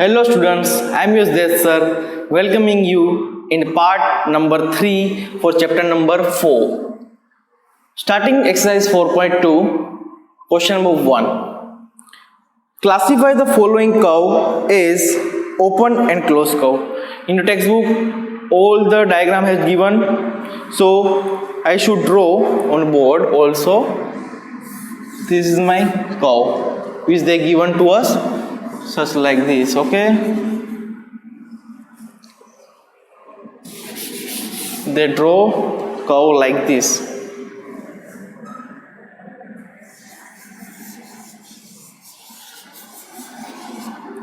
Hello students, I am your sir, welcoming you in part number 3 for chapter number 4. Starting exercise 4.2, question number 1. Classify the following curve as open and closed curve. In your textbook, all the diagram has given, so I should draw on board also. This is my curve which they given to us, such like this, okay? They draw curve like this.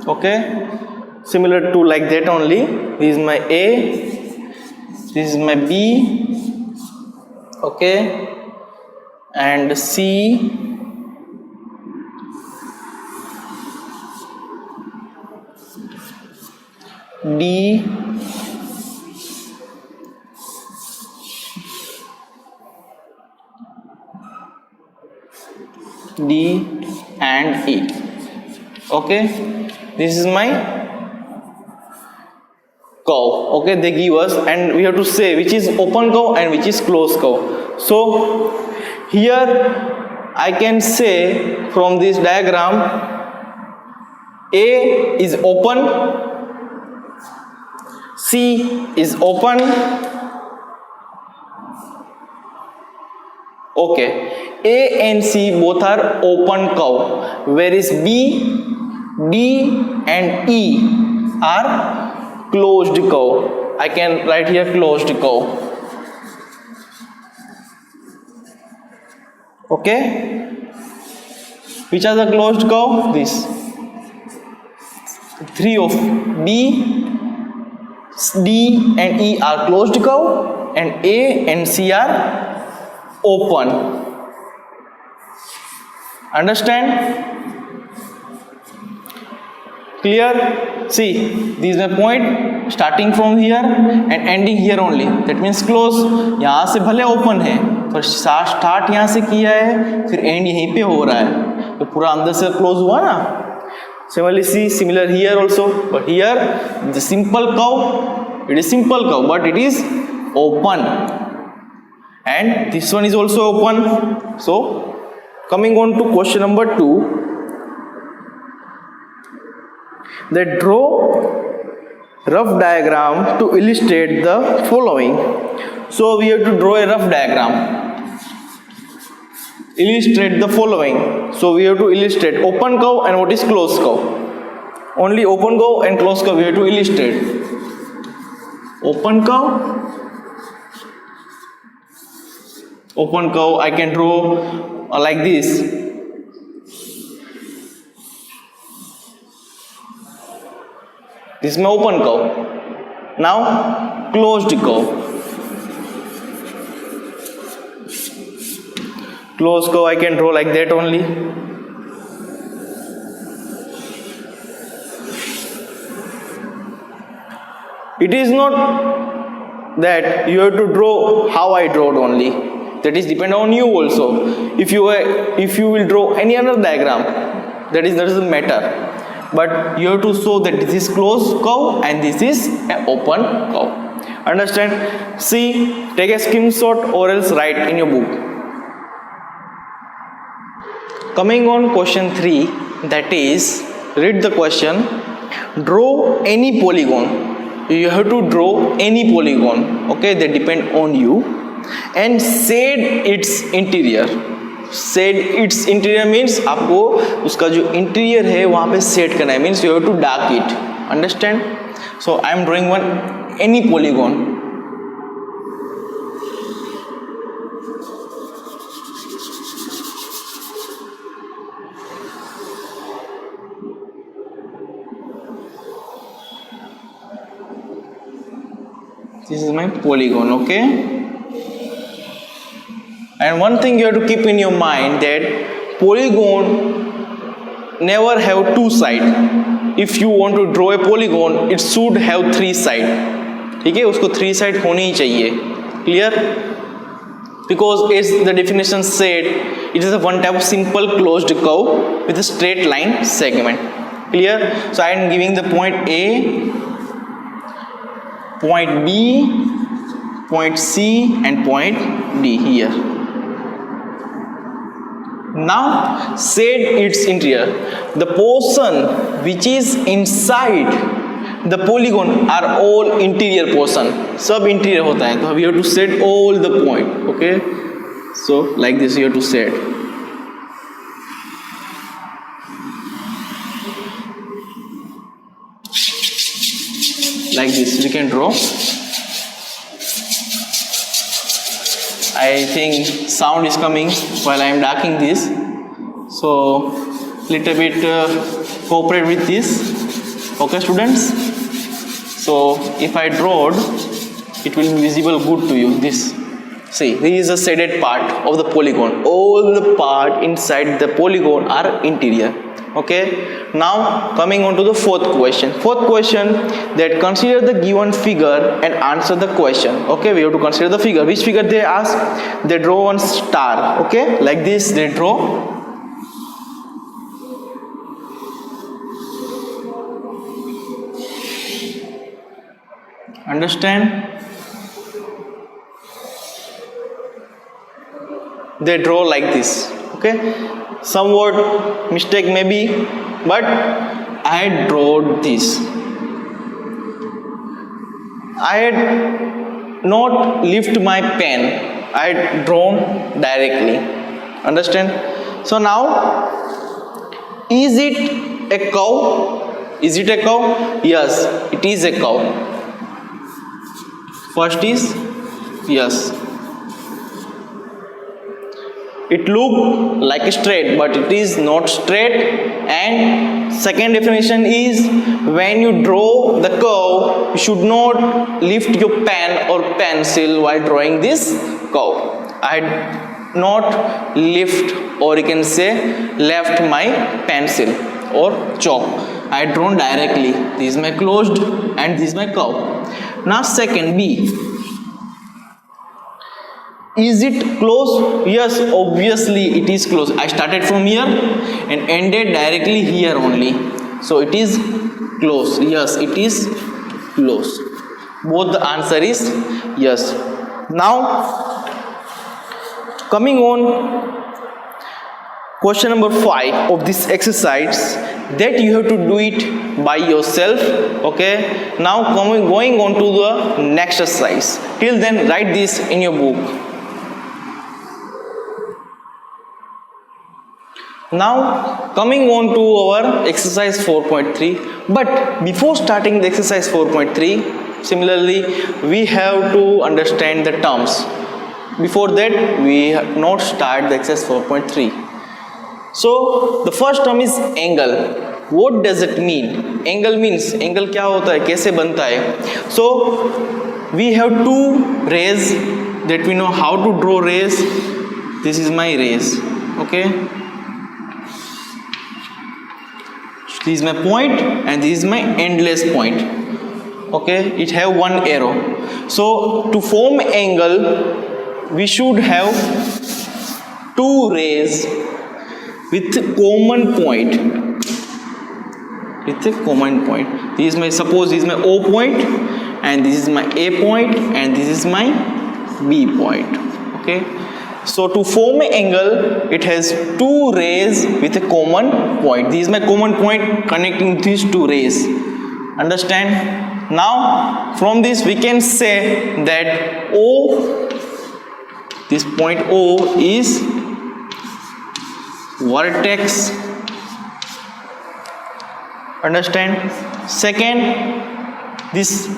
Okay, similar to like that only. This is my A, this is my B, okay, and C, D, D and E. Okay, this is my curve. Okay, they give us, and we have to say which is open curve and which is closed curve. So here I can say from this diagram, A is open, C is open, okay, A and C both are open curve, whereas B, D and E are closed curve. I can write here closed curve. Okay, which are the closed curve? This 3 of B, D and E are closed curve, and A and C are open. Understand? Clear? See, this is my point starting from here and ending here only. That means close. यहाँ से भले open है, पर start यहाँ से किया है, फिर end यहीं पे हो रहा है, तो पूरा अंदर से close हुआ ना. Similarly, see, similar here also, but here the simple curve, it is simple curve, but it is open, and this one is also open. So, coming on to question number 2, they draw rough diagram to illustrate the following. So, we have to draw a rough diagram. Illustrate the following. So we have to illustrate open curve and what is closed curve. Only open curve and closed curve we have to illustrate. Open curve I can draw like this. This is my open curve. Now closed curve. Closed curve I can draw like that only. It is not that you have to draw how I drawed only. That is depend on you also. If you will draw any other diagram, that doesn't matter. But you have to show that this is closed curve and this is an open curve. Understand? See, take a screenshot or else write in your book. Coming on question 3, that is, read the question. Draw any polygon. You have to draw any polygon. Okay, they depend on you. And shade its interior. Shade its interior means आपको उसका जो interior है वहाँ पे shade करना है. Means you have to dark it. Understand? So I am drawing any polygon. This is my polygon, okay? And one thing you have to keep in your mind that polygon never have two sides. If you want to draw a polygon, it should have 3 sides. ठीक है, उसको 3 side होनी ही चाहिए. Clear? Because as the definition said, it is a one type of simple closed curve with a straight line segment. Clear? So I am giving the point A, point B, point C and point D here. Now said its interior, the portion which is inside the polygon are all interior portion, सब interior होता है, तो we have to set all the point. Okay, so like this you have to set. Like this we can draw. I think sound is coming while I am darkening this, so little bit cooperate with this. Okay students, so if I drawed, it will be visible good to you. This, see, this is a shaded part of the polygon. All the part inside the polygon are interior. Okay, now coming on to the fourth question. Fourth question, that consider the given figure and answer the question. Okay, we have to consider the figure. Which figure they ask? They draw one star. Okay, like this they draw. Understand? They draw like this. Okay, somewhat mistake maybe, but I drew this. I had not lift my pen, I had drawn directly. Understand? So now, is it a cow? Is it a cow? Yes, it is a cow. First is yes. It look like a straight, but it is not straight. And second definition is, when you draw the curve, you should not lift your pen or pencil while drawing this curve. I had not lift, or you can say left my pencil or chalk. I had drawn directly. This is my closed and this is my curve. Now second, B. Is it close? Yes, obviously it is close. I started from here and ended directly here only. So it is close. Yes, it is close. Both the answer is yes. Now, coming on question number 5 of this exercise, that you have to do it by yourself. Okay. Now going on to the next exercise. Till then, write this in your book. Now coming on to our exercise 4.3, but before starting the exercise 4.3, similarly we have to understand the terms. Before that we have not start the exercise 4.3. So the first term is angle. What does it mean? Angle means, angle क्या होता है, कैसे बनता है? So we have two rays that we know how to draw rays. This is my rays. Okay. This is my point and this is my endless point. Okay, it have one arrow. So to form angle, we should have two rays with common point. With a common point. This is my, suppose this is my O point and this is my A point and this is my B point. Okay. So to form an angle, it has two rays with a common point. This is my common point connecting these two rays. Understand? Now from this we can say that O, this point O is vertex. Understand? Second, this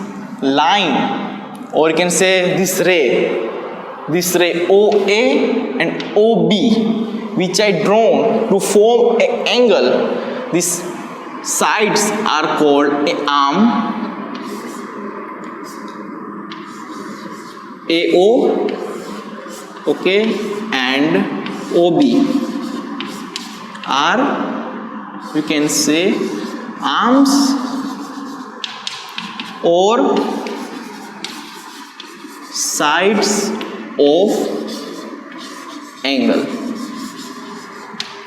line, or you can say this ray OA and OB, which I drawn to form an angle. These sides are called an arm, AO, okay, and OB are, you can say, arms or sides of angle.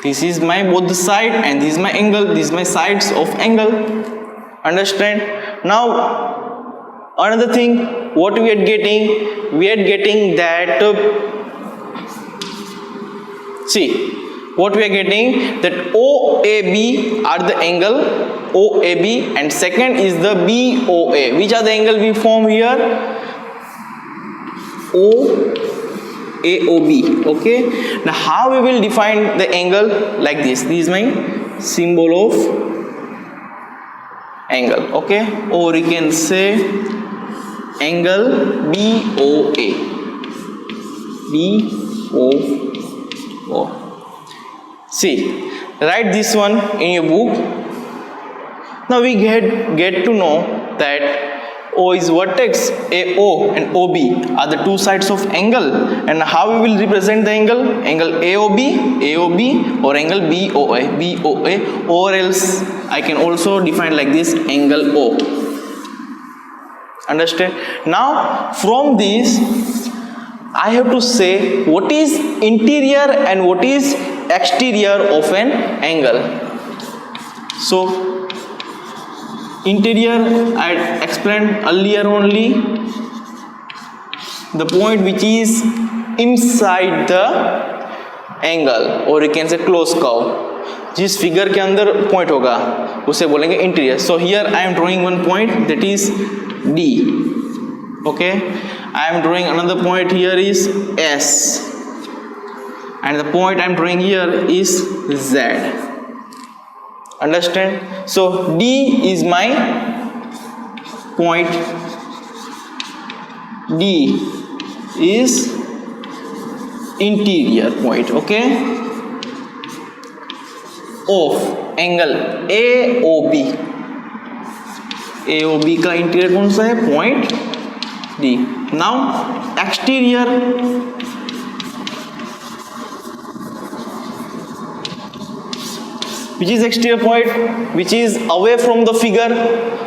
This is my both the side and this is my angle. This is my sides of angle. Understand? Now another thing, what we are getting? We are getting that see, what we are getting, that OAB are the angle OAB, and second is the BOA. Which are the angle we form here? OAOB. Okay. Now how we will define the angle? Like this. This is my symbol of angle. Okay. Or you can say angle BOA. BOA. See, write this one in your book. Now we get to know that O is vertex, AO and OB are the two sides of angle, and how we will represent the angle? Angle AOB, or angle BOA, or else I can also define like this, angle O. Understand? Now from this I have to say what is interior and what is exterior of an angle. So interior I explained earlier only, the point which is inside the angle, or you can say close curve. जिस figure के अंदर point होगा उसे बोलेंगे interior. So here I am drawing one point, that is D. Okay, I am drawing another point, here is S, and the point I am drawing here is Z. Understand? So D is my point. D is interior point. Okay, of angle AOB. AOB का interior कौन सा है? Point D. Now exterior, which is exterior point, which is away from the figure.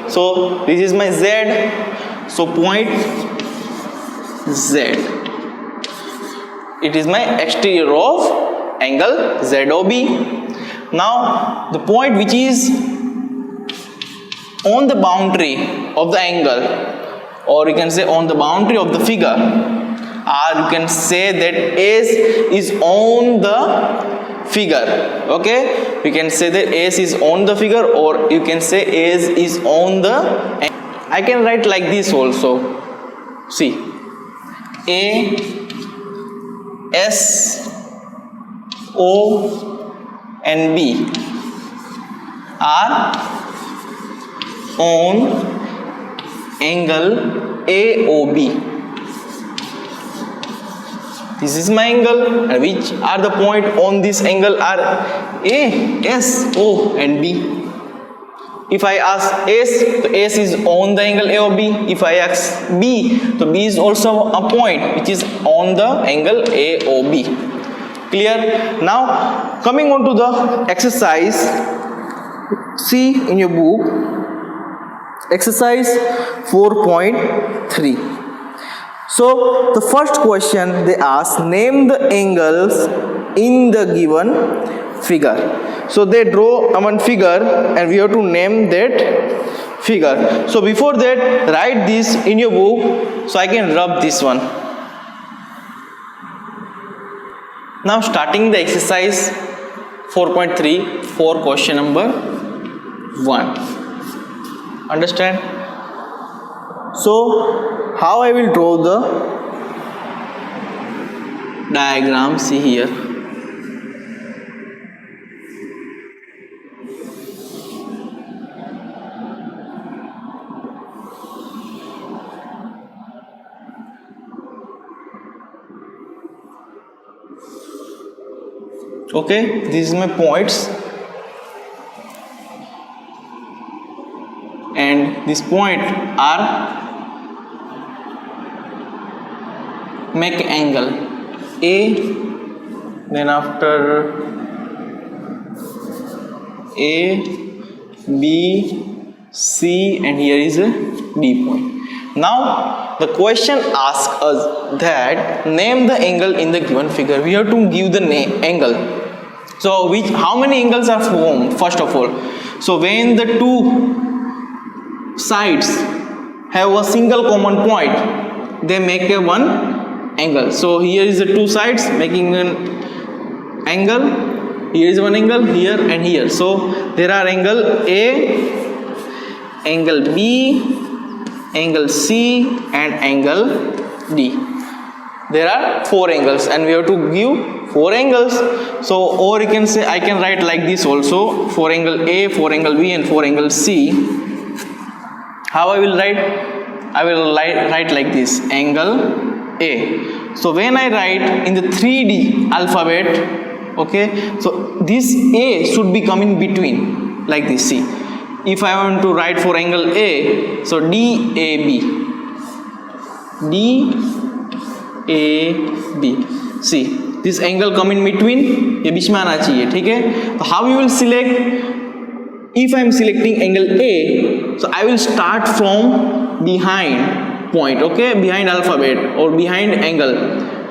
So this is my Z, so point Z, it is my exterior of angle ZOB. Now the point which is on the boundary of the angle, or you can say on the boundary of the figure, or you can say that S is on the figure. Okay, we can say that S is on the figure, or you can say S is on the, I can write like this also. See, A, S, O and B are on angle AOB. This is my angle, and which are the point on this angle are A, S, O and B. If I ask S, so S is on the angle AOB. If I ask B, so B is also a point which is on the angle AOB. Clear? Now coming on to the exercise, see in your book, exercise 4.3. So the first question they ask, name the angles in the given figure. So they draw one figure and we have to name that figure. So before that, write this in your book so I can rub this one. Now starting the exercise 4.3 for question number 1. Understand? So how I will draw the diagram, see here. Okay, this is my points, and this point are make angle A, then after A, B, C, and here is a D point. Now the question asks us that name the angle in the given figure. We have to give the name angle. So how many angles are formed first of all? So when the two sides have a single common point, they make a one angle. So here is the two sides making an angle. Here is one angle, here and here. So there are angle A, angle B, angle C and angle D. There are four angles and we have to give four angles. So or you can say, I can write like this also, 4 angle A, 4 angle B and 4 angle C. How I will write? I will write like this, angle A. So when I write in the 3D alphabet, okay, so this A should be coming between like this. See, if I want to write for angle A, so DAB, DAB. See, this angle come in between, ये बीच में आना चाहिए, ठीक है? तो how you will select? If I am selecting angle A, so I will start from behind point, okay, behind alphabet or behind angle,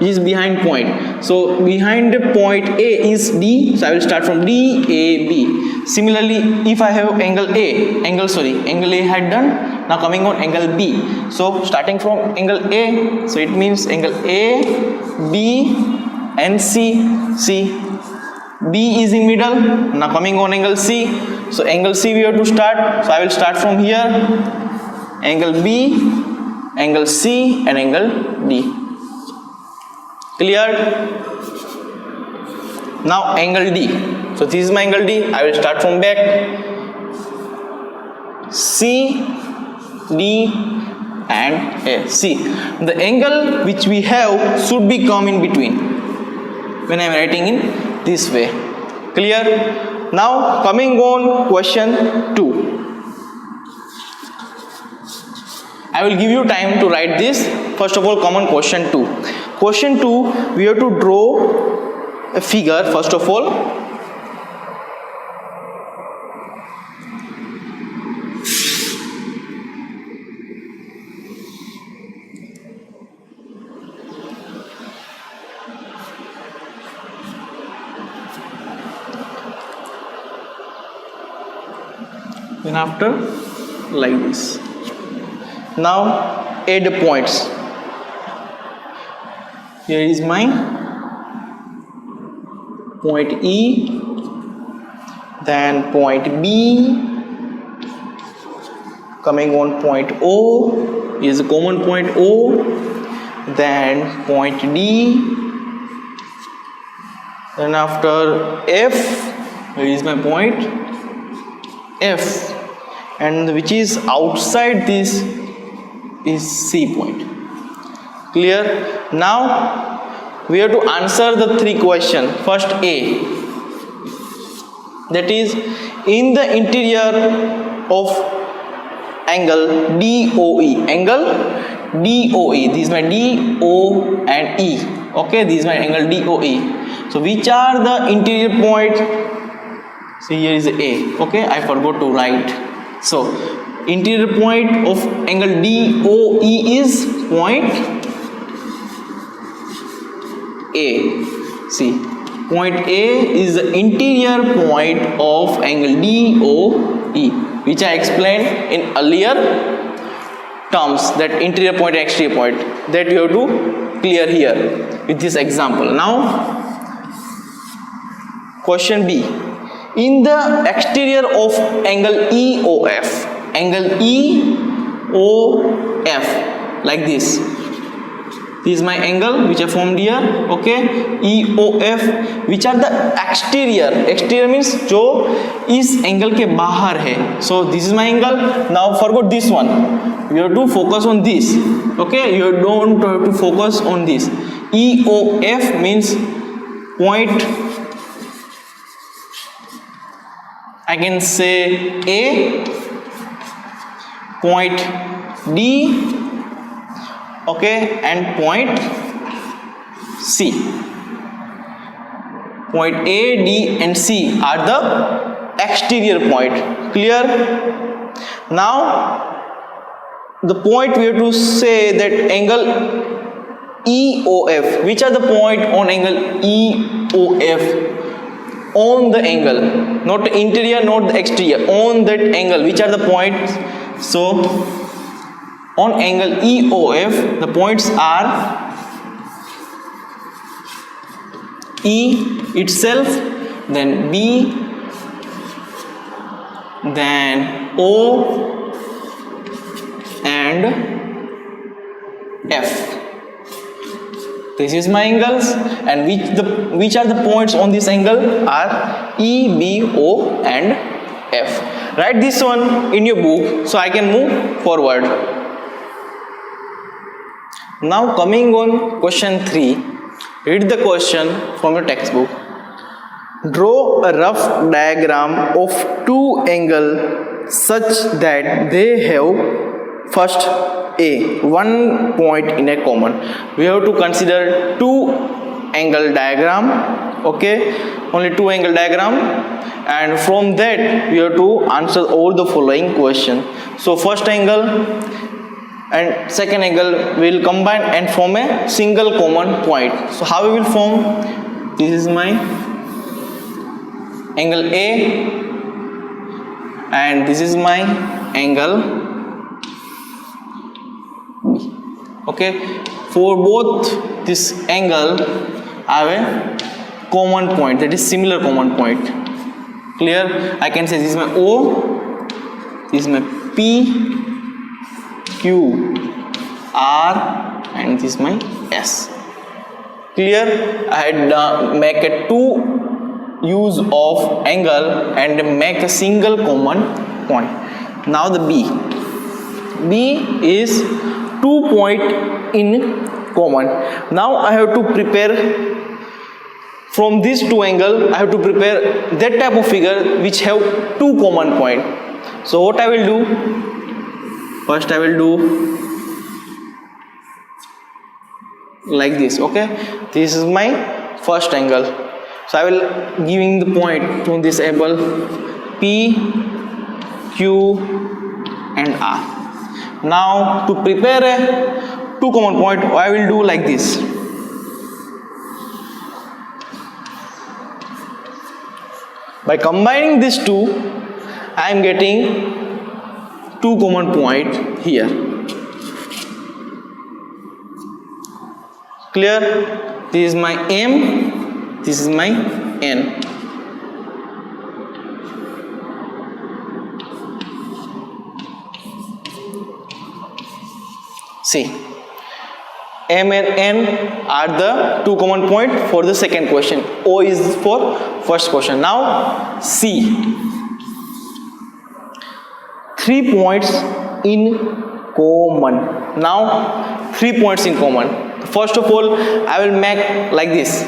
is behind point. So behind the point A is D, so I will start from DAB. Similarly, if I have angle A had done, now coming on angle B. So starting from angle A, so it means angle A, B and C. See, B is in middle, now coming on angle C. So angle C we have to start, so I will start from here, angle B, angle C and angle D. Clear? Now angle D. So this is my angle D. I will start from back. C, D and A. See, the angle which we have should be come in between when I am writing in this way. Clear? Now coming on question 2. I will give you time to write this. First of all, come on question 2. Question 2, we have to draw a figure first of all. Then after, like this. Now add the points. Here is my point E, then point B, coming on point O is a common point O, then point D, then after F, where is my point F, and which is outside this is C point. Clear? Now we have to answer the 3 questions. First A, that is in the interior of angle DOE, angle DOE, this is my DO and E, okay, this is my angle DOE. So which are the interior point? So here is A, okay, I forgot to write. So interior point of angle DOE is point A. See, point A is the interior point of angle DOE, which I explained in earlier terms, that interior point and exterior point, that you have to clear here with this example. Now question B, in the exterior of angle EOF, angle EOF, like this. This is my angle which I formed here, okay, EOF, which are the exterior. Exterior means जो इस angle के बाहर है. So this is my angle. Now forget this one. You have to focus on this, okay. You don't have to focus on this. EOF means point, I can say A, point D, okay, and point C. Point A, D and C are the exterior point. Clear? Now the point we have to say that angle EOF, which are the point on angle EOF? on the angle, not interior, not the exterior, on that angle. Which are the points? So on angle EOF, the points are E itself, then B, then O and F. This is my angles, and which are the points on this angle are E, B, O and F. Write this one in your book so I can move forward. Now coming on question 3, read the question from your textbook. Draw a rough diagram of two angles such that they have first A, one point in a common. We have to consider two angle diagram, okay, only two angle diagram, and from that we have to answer all the following question. So first angle and second angle will combine and form a single common point. So how we will form? This is my angle A and this is my angle B. Okay, for both this angle I have a common point, that is similar common point. Clear? I can say this is my O, this is my P, Q, R and this is my S. Clear? I had make a two use of angle and make a single common point. Now the B. B is 2 point in common. Now I have to prepare from these two angle. I have to prepare that type of figure which have two common point. So what I will do? First I will do like this. Okay, this is my first angle. So I will giving the point to this angle P, Q and R. Now to prepare a two common point, I will do like this. By combining these two, I am getting two common point here. Clear? This is my M, this is my N. See, M and N are the two common point for the second question. O is for first question. Now C. 3 points in common. Now 3 points in common. First of all, I will make like this.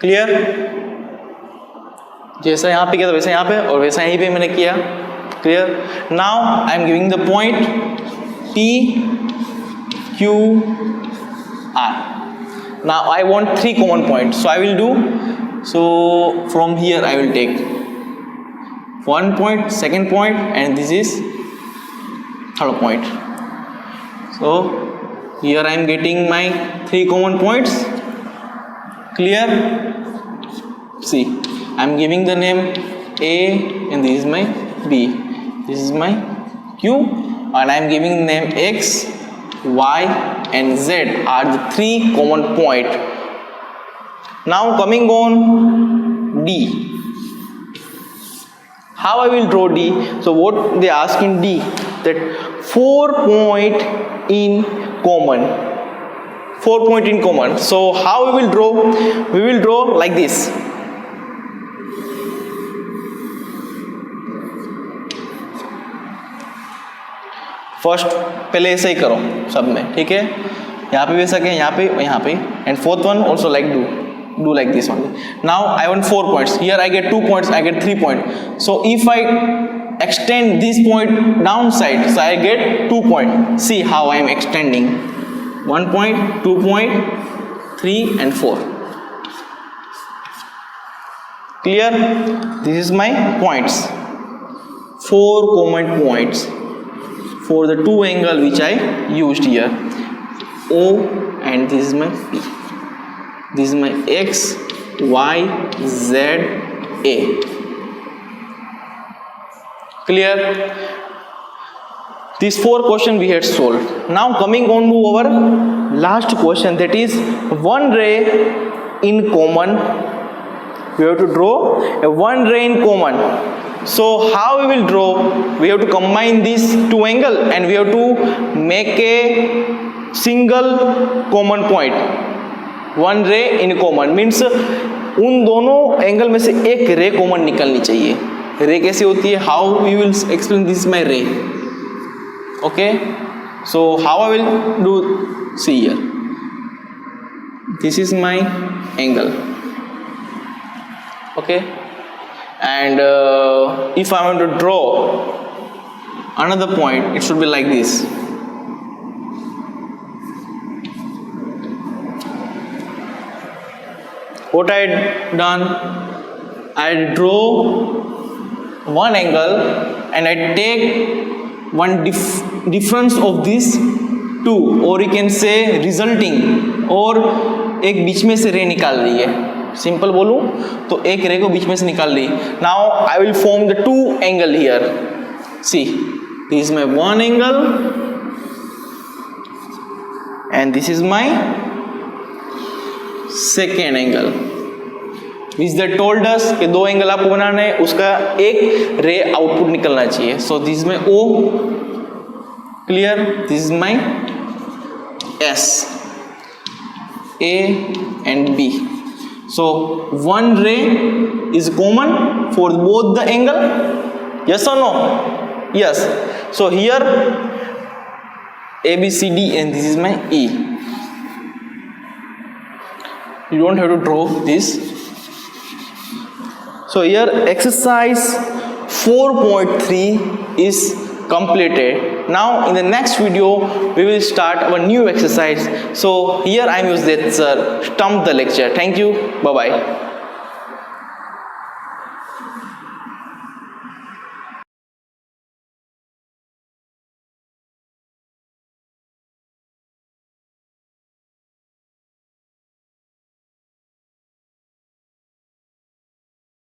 Clear? जैसा यहाँ पे किया था वैसा यहाँ पे और वैसा यहीं पे मैंने किया. Clear? Now I am giving the point P, Q, R. Now I want 3 common points. So I will do. So from here I will take 1 point, second point, and this is third point. So here I am getting my 3 common points. Clear? See, I am giving the name A and this is my B. This is my Q and I am giving the name X, Y and Z are the 3 common point. Now coming on D. How I will draw D? So what they ask in D, that 4 point in common. 4 point in common. So how we will draw? We will draw like this. First पहले ऐसे ही करो सब में, ठीक है? यहाँ पे भी ऐसा यहाँ पे यहाँ पे, and fourth one also like do like this only. Now I want 4 points. Here I get 2 points. I get 3 points. So if I extend this point downside, so I get 2 points. See how I am extending. 1 point, 2 point, 3 and 4. Clear? This is my points. 4 common points for the two angle which I used here, O and this is my P. This is my X, Y, Z, A. Clear? These 4 questions we had solved. Now coming on to our last question, that is one ray in common. We have to draw a one ray in common. So how we will draw? We have to combine these two angles and we have to make a single common point. One ray in common means उन दोनों angle में से एक रे common निकलनी चाहिए. रे कैसे होती है? How we will explain this my ray. Okay, so how I will do? See here. This is my angle. Okay, and if I want to draw another point, it should be like this. What I had done, I draw one angle and I take one difference of these two, or you can say resulting, और एक बीच में से रे निकाल रही है. Simple बोलूं तो एक रे को बीच में से निकाल ली. Now I will form the two angle here. See, this is my one angle and this is my second angle. Which they told us कि दो एंगल आपको बनाना है, उसका एक रे आउटपुट निकलना चाहिए. So this is my O. Clear? This is my S, A and B. So one ray is common for both the angle. Yes or no? Yes. So here A, B, C, D and this is my E. You don't have to draw this. So here exercise 4.3 is completed. Now in the next video we will start our new exercise. So here I am used that sir stump the lecture. Thank you. Bye bye.